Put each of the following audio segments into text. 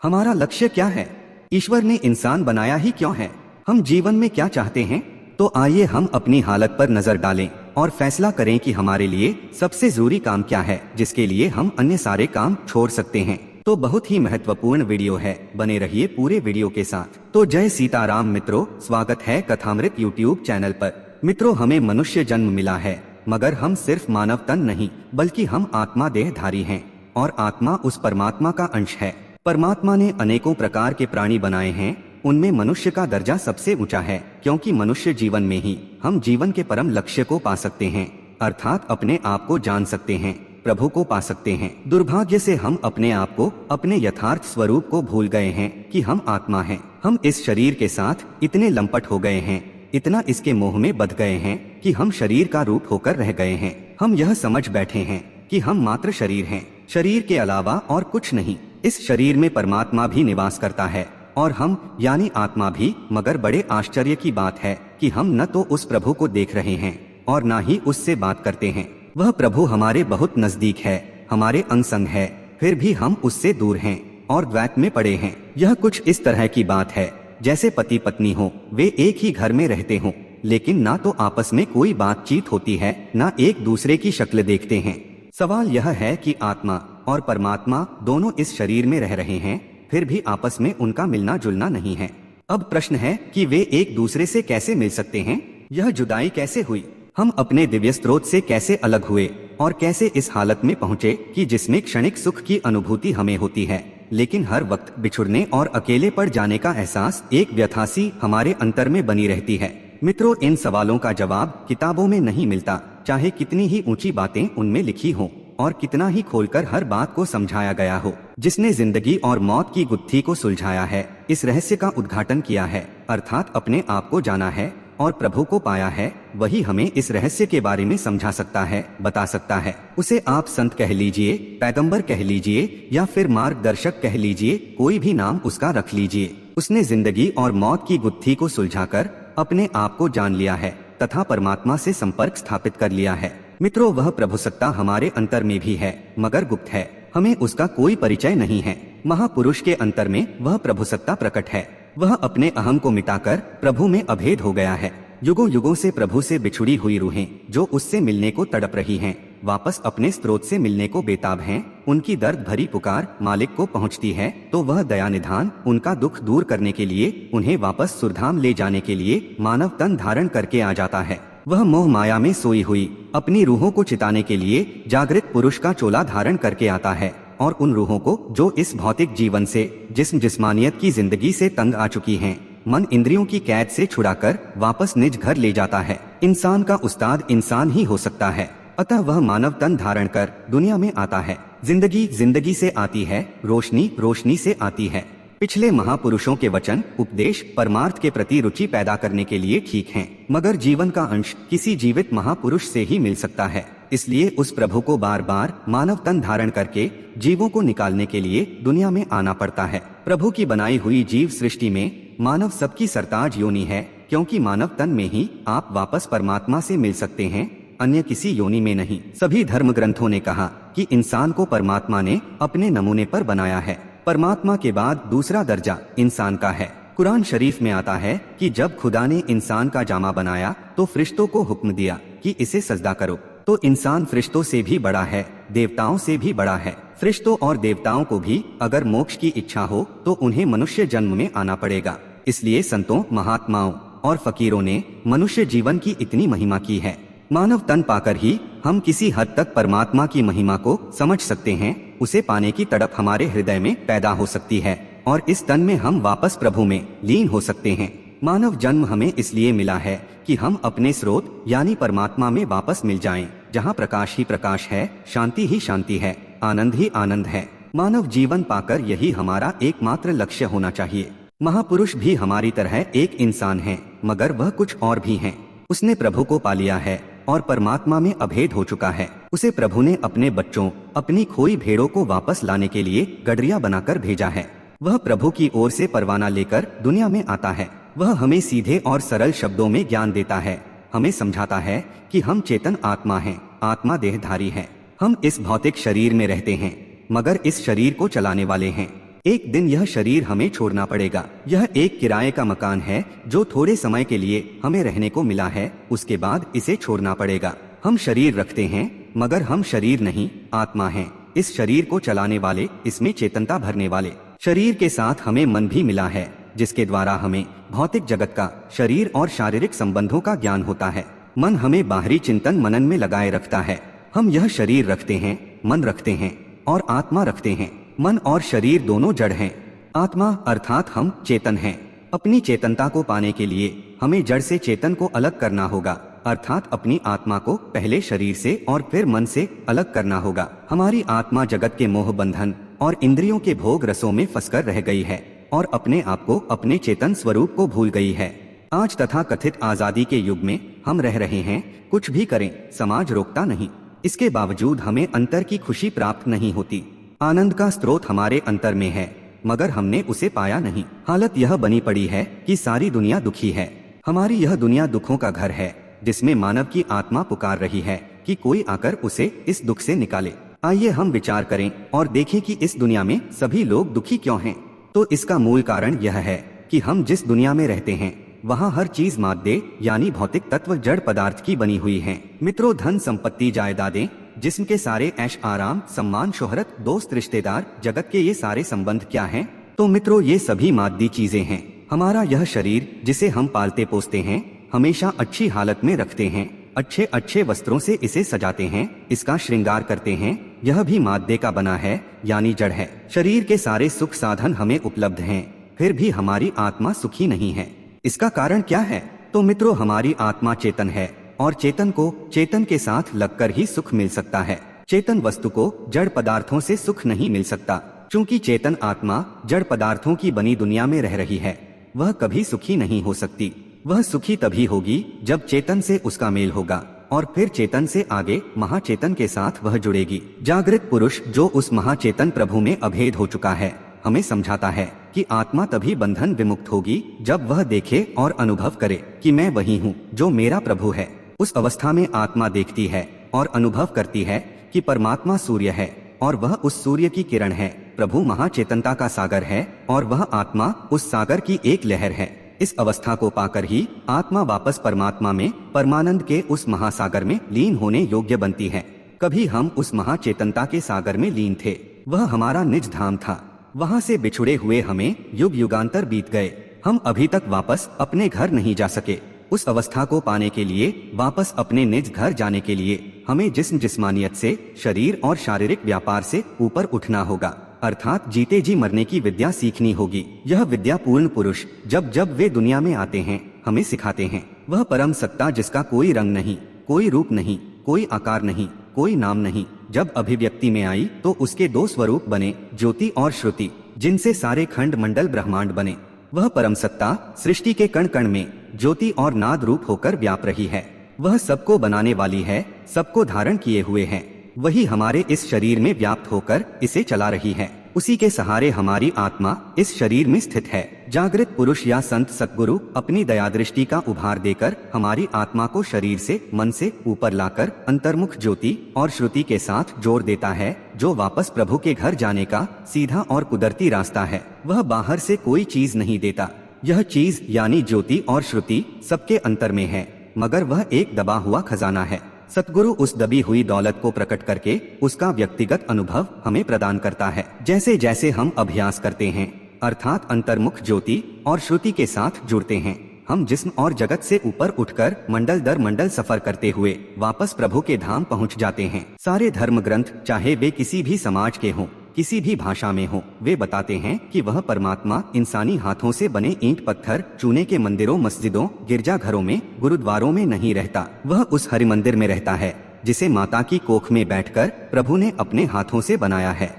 हमारा लक्ष्य क्या है? ईश्वर ने इंसान बनाया ही क्यों है? हम जीवन में क्या चाहते हैं? तो आइए हम अपनी हालत पर नजर डालें और फैसला करें कि हमारे लिए सबसे जरूरी काम क्या है, जिसके लिए हम अन्य सारे काम छोड़ सकते हैं। तो बहुत ही महत्वपूर्ण वीडियो है, बने रहिए पूरे वीडियो के साथ। तो जय सीताराम मित्रों, स्वागत है कथामृत यूट्यूब चैनल पर। मित्रों, हमें मनुष्य जन्म मिला है, मगर हम सिर्फ मानव तन नहीं बल्कि हम आत्मा देहधारी हैं और आत्मा उस परमात्मा का अंश है। परमात्मा ने अनेकों प्रकार के प्राणी बनाए हैं, उनमें मनुष्य का दर्जा सबसे ऊंचा है, क्योंकि मनुष्य जीवन में ही हम जीवन के परम लक्ष्य को पा सकते हैं, अर्थात अपने आप को जान सकते हैं, प्रभु को पा सकते हैं। दुर्भाग्य से हम अपने आप को, अपने यथार्थ स्वरूप को भूल गए हैं कि हम आत्मा हैं। हम इस शरीर के साथ इतने लंपट हो गए हैं, इतना इसके मोह में बंध गए हैं कि हम शरीर का रूप होकर रह गए हैं। हम यह समझ बैठे हैं कि हम मात्र शरीर हैं, शरीर के अलावा और कुछ नहीं। इस शरीर में परमात्मा भी निवास करता है और हम यानी आत्मा भी, मगर बड़े आश्चर्य की बात है कि हम न तो उस प्रभु को देख रहे हैं और न ही उससे बात करते हैं। वह प्रभु हमारे बहुत नजदीक है, हमारे अंग संग है, फिर भी हम उससे दूर हैं और द्वैत में पड़े हैं। यह कुछ इस तरह की बात है जैसे पति पत्नी हो, वे एक ही घर में रहते हों, लेकिन ना तो आपस में कोई बातचीत होती है, ना एक दूसरे की शक्ल देखते हैं। सवाल यह है कि आत्मा और परमात्मा दोनों इस शरीर में रह रहे हैं, फिर भी आपस में उनका मिलना जुलना नहीं है। अब प्रश्न है कि वे एक दूसरे से कैसे मिल सकते हैं? यह जुदाई कैसे हुई? हम अपने दिव्य स्रोत से कैसे अलग हुए और कैसे इस हालत में पहुँचे कि जिसमें क्षणिक सुख की अनुभूति हमें होती है, लेकिन हर वक्त बिछुड़ने और अकेले पड़ जाने का एहसास एक व्यथा सी हमारे अंतर में बनी रहती है। मित्रों, इन सवालों का जवाब किताबों में नहीं मिलता, चाहे कितनी ही ऊंची बातें उनमें लिखी हो और कितना ही खोलकर हर बात को समझाया गया हो। जिसने जिंदगी और मौत की गुत्थी को सुलझाया है, इस रहस्य का उद्घाटन किया है, अर्थात अपने आप को जाना है और प्रभु को पाया है, वही हमें इस रहस्य के बारे में समझा सकता है, बता सकता है। उसे आप संत कह लीजिए, पैगंबर कह लीजिए या फिर मार्गदर्शक कह लीजिए, कोई भी नाम उसका रख लीजिए। उसने जिंदगी और मौत की गुत्थी को सुलझाकर अपने आप को जान लिया है तथा परमात्मा से संपर्क स्थापित कर लिया है। मित्रों, वह प्रभु सत्ता हमारे अंतर में भी है, मगर गुप्त है, हमें उसका कोई परिचय नहीं है। महापुरुष के अंतर में वह प्रभु सत्ता प्रकट है। वह अपने अहम को मिटाकर प्रभु में अभेद हो गया है। युगों युगों से प्रभु से बिछुड़ी हुई रूहें जो उससे मिलने को तड़प रही हैं, वापस अपने स्रोत से मिलने को बेताब हैं। उनकी दर्द भरी पुकार मालिक को पहुंचती है तो वह दया निधान उनका दुख दूर करने के लिए, उन्हें वापस सुरधाम ले जाने के लिए मानव तन धारण करके आ जाता है। वह मोह माया में सोई हुई अपनी रूहों को चिताने के लिए जागृत पुरुष का चोला धारण करके आता है और उन रूहों को जो इस भौतिक जीवन से, जिस्मानियत की जिंदगी से तंग आ चुकी हैं, मन इंद्रियों की कैद से छुड़ाकर वापस निज घर ले जाता है। इंसान का उस्ताद इंसान ही हो सकता है, अतः वह मानव तन धारण कर दुनिया में आता है। जिंदगी जिंदगी से आती है, रोशनी रोशनी से आती है। पिछले महापुरुषों के वचन उपदेश परमार्थ के प्रति रुचि पैदा करने के लिए ठीक हैं, मगर जीवन का अंश किसी जीवित महापुरुष से ही मिल सकता है। इसलिए उस प्रभु को बार बार मानव तन धारण करके जीवों को निकालने के लिए दुनिया में आना पड़ता है। प्रभु की बनाई हुई जीव सृष्टि में मानव सबकी सरताज योनि है, क्योंकि मानव तन में ही आप वापस परमात्मा से मिल सकते हैं, अन्य किसी योनि में नहीं। सभी धर्म ग्रंथों ने कहा कि इंसान को परमात्मा ने अपने नमूने पर बनाया है। परमात्मा के बाद दूसरा दर्जा इंसान का है। कुरान शरीफ में आता है कि जब खुदा ने इंसान का जामा बनाया तो फरिश्तों को हुक्म दिया कि इसे सजदा करो। तो इंसान फरिश्तों से भी बड़ा है, देवताओं से भी बड़ा है। फरिश्तों और देवताओं को भी अगर मोक्ष की इच्छा हो तो उन्हें मनुष्य जन्म में आना पड़ेगा। इसलिए संतों, महात्माओं और फकीरों ने मनुष्य जीवन की इतनी महिमा की है। मानव तन पाकर ही हम किसी हद तक परमात्मा की महिमा को समझ सकते हैं। उसे पाने की तड़प हमारे हृदय में पैदा हो सकती है और इस तन में हम वापस प्रभु में लीन हो सकते हैं। मानव जन्म हमें इसलिए मिला है कि हम अपने स्रोत यानी परमात्मा में वापस मिल जाएं, जहां प्रकाश ही प्रकाश है, शांति ही शांति है, आनंद ही आनंद है। मानव जीवन पाकर यही हमारा एकमात्र लक्ष्य होना चाहिए। महापुरुष भी हमारी तरह एक इंसान है, मगर वह कुछ और भी हैं। उसने प्रभु को पा लिया है और परमात्मा में अभेद हो चुका है। उसे प्रभु ने अपने बच्चों, अपनी खोई भेड़ों को वापस लाने के लिए गडरिया बनाकर भेजा है। वह प्रभु की ओर से परवाना लेकर दुनिया में आता है। वह हमें सीधे और सरल शब्दों में ज्ञान देता है, हमें समझाता है कि हम चेतन आत्मा हैं, आत्मा देहधारी है। हम इस भौतिक शरीर में रहते हैं, मगर इस शरीर को चलाने वाले हैं। एक दिन यह शरीर हमें छोड़ना पड़ेगा। यह एक किराए का मकान है जो थोड़े समय के लिए हमें रहने को मिला है, उसके बाद इसे छोड़ना पड़ेगा। हम शरीर रखते हैं मगर हम शरीर नहीं, आत्मा हैं। इस शरीर को चलाने वाले, इसमें चेतनता भरने वाले। शरीर के साथ हमें मन भी मिला है जिसके द्वारा हमें भौतिक जगत का, शरीर और शारीरिक संबंधों का ज्ञान होता है। मन हमें बाहरी चिंतन मनन में लगाए रखता है। हम यह शरीर रखते हैं, मन रखते हैं और आत्मा रखते हैं। मन और शरीर दोनों जड़ हैं। आत्मा अर्थात हम चेतन हैं। अपनी चेतनता को पाने के लिए हमें जड़ से चेतन को अलग करना होगा, अर्थात अपनी आत्मा को पहले शरीर से और फिर मन से अलग करना होगा। हमारी आत्मा जगत के मोह बंधन और इंद्रियों के भोग रसों में फंसकर रह गई है और अपने आप को, अपने चेतन स्वरूप को भूल गई है। आज तथा कथित आजादी के युग में हम रह रहे हैं। कुछ भी करें, समाज रोकता नहीं। इसके बावजूद हमें अंतर की खुशी प्राप्त नहीं होती। आनंद का स्रोत हमारे अंतर में है मगर हमने उसे पाया नहीं। हालत यह बनी पड़ी है कि सारी दुनिया दुखी है। हमारी यह दुनिया दुखों का घर है जिसमें मानव की आत्मा पुकार रही है कि कोई आकर उसे इस दुख से निकाले। आइए हम विचार करें और देखें कि इस दुनिया में सभी लोग दुखी क्यों हैं। तो इसका मूल कारण यह है कि हम जिस दुनिया में रहते हैं वहाँ हर चीज माद्य यानी भौतिक तत्व, जड़ पदार्थ की बनी हुई है। मित्रों, धन संपत्ति, जायदादें, जिस्म के सारे ऐश आराम, सम्मान, शोहरत, दोस्त, रिश्तेदार, जगत के ये सारे संबंध क्या हैं? तो मित्रों, ये सभी माद्दी चीजें हैं। हमारा यह शरीर जिसे हम पालते पोसते हैं, हमेशा अच्छी हालत में रखते हैं, अच्छे अच्छे वस्त्रों से इसे सजाते हैं, इसका श्रृंगार करते हैं, यह भी माद्दे का बना है यानी जड़ है। शरीर के सारे सुख साधन हमें उपलब्ध हैं, फिर भी हमारी आत्मा सुखी नहीं है। इसका कारण क्या है? तो मित्रों, हमारी आत्मा चेतन है और चेतन को चेतन के साथ लगकर ही सुख मिल सकता है। चेतन वस्तु को जड़ पदार्थों से सुख नहीं मिल सकता। चूंकि चेतन आत्मा जड़ पदार्थों की बनी दुनिया में रह रही है, वह कभी सुखी नहीं हो सकती। वह सुखी तभी होगी जब चेतन से उसका मेल होगा और फिर चेतन से आगे महाचेतन के साथ वह जुड़ेगी। जागृत पुरुष जो उस महाचेतन प्रभु में अभेद हो चुका है, हमें समझाता है कि आत्मा तभी बंधन विमुक्त होगी जब वह देखे और अनुभव करे कि मैं वही हूँ जो मेरा प्रभु है। उस अवस्था में आत्मा देखती है और अनुभव करती है कि परमात्मा सूर्य है और वह उस सूर्य की किरण है। प्रभु महाचेतनता का सागर है और वह आत्मा उस सागर की एक लहर है। इस अवस्था को पाकर ही आत्मा वापस परमात्मा में, परमानंद के उस महासागर में लीन होने योग्य बनती है। कभी हम उस महाचेतनता के सागर में लीन थे, वह हमारा निज धाम था। वहाँ से बिछुड़े हुए हमें युग युगांतर बीत गए। हम अभी तक वापस अपने घर नहीं जा सके। उस अवस्था को पाने के लिए, वापस अपने निज घर जाने के लिए हमें जिस्मानियत से, शरीर और शारीरिक व्यापार से ऊपर उठना होगा, अर्थात जीते जी मरने की विद्या सीखनी होगी। यह विद्या पूर्ण पुरुष जब जब वे दुनिया में आते हैं हमें सिखाते हैं। वह परम सत्ता जिसका कोई रंग नहीं, कोई रूप नहीं, कोई आकार नहीं, कोई नाम नहीं, जब अभिव्यक्ति में आई तो उसके दो स्वरूप बने, ज्योति और श्रुति, जिनसे सारे खंड मंडल ब्रह्मांड बने। वह परम सत्ता सृष्टि के कण कण में ज्योति और नाद रूप होकर व्याप रही है। वह सबको बनाने वाली है, सबको धारण किए हुए है। वही हमारे इस शरीर में व्याप्त होकर इसे चला रही है। उसी के सहारे हमारी आत्मा इस शरीर में स्थित है। जागृत पुरुष या संत सतगुरु अपनी दया दृष्टि का उभार देकर हमारी आत्मा को शरीर से, मन से ऊपर लाकर अंतर्मुख ज्योति और श्रुति के साथ जोड़ देता है, जो वापस प्रभु के घर जाने का सीधा और कुदरती रास्ता है। वह बाहर से कोई चीज नहीं देता। यह चीज यानी ज्योति और श्रुति सबके अंतर में है, मगर वह एक दबा हुआ खजाना है। सतगुरु उस दबी हुई दौलत को प्रकट करके उसका व्यक्तिगत अनुभव हमें प्रदान करता है। जैसे जैसे हम अभ्यास करते हैं, अर्थात अंतर्मुख ज्योति और श्रुति के साथ जुड़ते हैं, हम जिस्म और जगत से ऊपर उठकर मंडल दर मंडल सफर करते हुए वापस प्रभु के धाम पहुंच जाते हैं। सारे धर्म ग्रंथ, चाहे वे किसी भी समाज के हों, किसी भी भाषा में हो, वे बताते हैं कि वह परमात्मा इंसानी हाथों से बने ईंट पत्थर चूने के मंदिरों, मस्जिदों, गिरजाघरों में, गुरुद्वारों में नहीं रहता। वह उस हरि मंदिर में रहता है जिसे माता की कोख में बैठकर प्रभु ने अपने हाथों से बनाया है।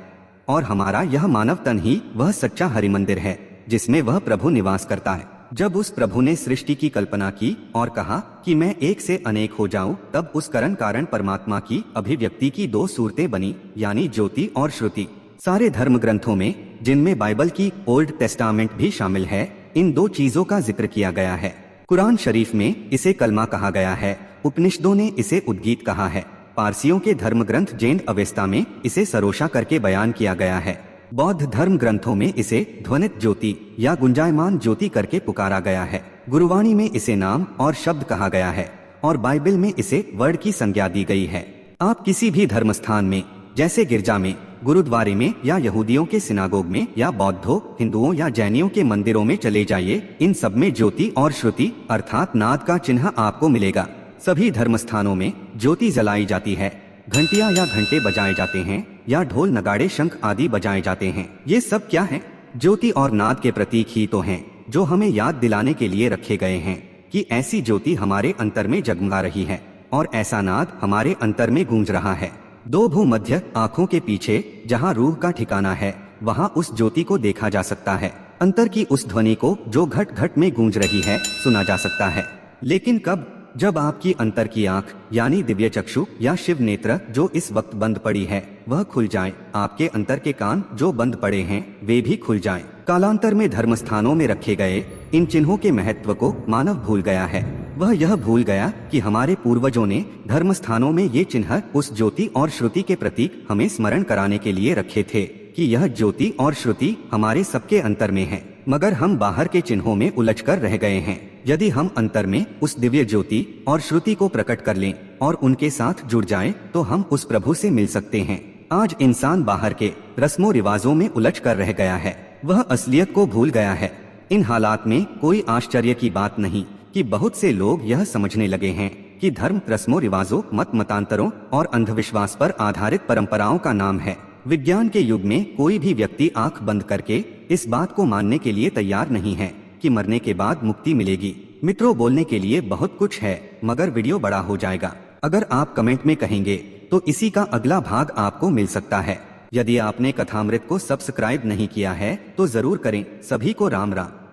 और हमारा यह मानव तन ही वह सच्चा हरि मंदिर है जिसमें वह प्रभु निवास करता है। जब उस प्रभु ने सृष्टि की कल्पना की और कहा कि मैं एक से अनेक हो जाऊं, तब उस कारण परमात्मा की अभिव्यक्ति की दो सूरतें बनी, यानी ज्योति और श्रुति। सारे धर्म ग्रंथों में, जिनमें बाइबल की ओल्ड टेस्टामेंट भी शामिल है, इन दो चीजों का जिक्र किया गया है। कुरान शरीफ में इसे कलमा कहा गया है, उपनिषदों ने इसे उद्गीत कहा है, पारसियों के धर्म ग्रंथ जैन अवेस्ता में इसे सरोशा करके बयान किया गया है। बौद्ध धर्म ग्रंथों में इसे ध्वनित ज्योति या गुंजायमान ज्योति करके पुकारा गया है। गुरुवाणी में इसे नाम और शब्द कहा गया है और बाइबल में इसे वर्ड की संज्ञा दी गई है। आप किसी भी धर्म स्थान में, जैसे गिरजा में, गुरुद्वारे में या यहूदियों के सिनागोग में या बौद्धों, हिंदुओं या जैनियों के मंदिरों में चले जाइए, इन सब में ज्योति और श्रुति अर्थात नाद का चिन्ह आपको मिलेगा। सभी धर्म स्थानों में ज्योति जलाई जाती है, घंटियां या घंटे बजाए जाते हैं या ढोल नगाड़े शंख आदि बजाए जाते हैं। ये सब क्या है? ज्योति और नाद के प्रतीक ही तो हैं, जो हमें याद दिलाने के लिए रखे गए हैं कि ऐसी ज्योति हमारे अंतर में जगमगा रही है और ऐसा नाद हमारे अंतर में गूंज रहा है। दो भूमध्य आँखों के पीछे जहाँ रूह का ठिकाना है, वहाँ उस ज्योति को देखा जा सकता है। अंतर की उस ध्वनि को जो घट घट में गूंज रही है सुना जा सकता है। लेकिन कब? जब आपकी अंतर की आंख यानी दिव्य चक्षु या शिव नेत्र जो इस वक्त बंद पड़ी है वह खुल जाए, आपके अंतर के कान जो बंद पड़े हैं वे भी खुल जाएं। कालांतर में धर्म स्थानों में रखे गए इन चिन्हों के महत्व को मानव भूल गया है। वह यह भूल गया कि हमारे पूर्वजों ने धर्म स्थानों में ये चिन्ह उस ज्योति और श्रुति के प्रतीक हमें स्मरण कराने के लिए रखे थे कि यह ज्योति और श्रुति हमारे सबके अंतर में है, मगर हम बाहर के चिन्हों में उलझकर रह गए हैं। यदि हम अंतर में उस दिव्य ज्योति और श्रुति को प्रकट कर लें और उनके साथ जुड़ जाएं, तो हम उस प्रभु से मिल सकते हैं। आज इंसान बाहर के रस्मों रिवाजों में उलझ कर रह गया है, वह असलियत को भूल गया है। इन हालात में कोई आश्चर्य की बात नहीं कि बहुत से लोग यह समझने लगे हैं कि धर्म रस्मों रिवाजों, मत मतांतरों और अंधविश्वास पर आधारित परंपराओं का नाम है। विज्ञान के युग में कोई भी व्यक्ति आंख बंद करके इस बात को मानने के लिए तैयार नहीं है कि मरने के बाद मुक्ति मिलेगी। मित्रों, बोलने के लिए बहुत कुछ है, मगर वीडियो बड़ा हो जाएगा। अगर आप कमेंट में कहेंगे तो इसी का अगला भाग आपको मिल सकता है। यदि आपने कथामृत को सब्सक्राइब नहीं किया है तो जरूर करें। सभी को राम राम।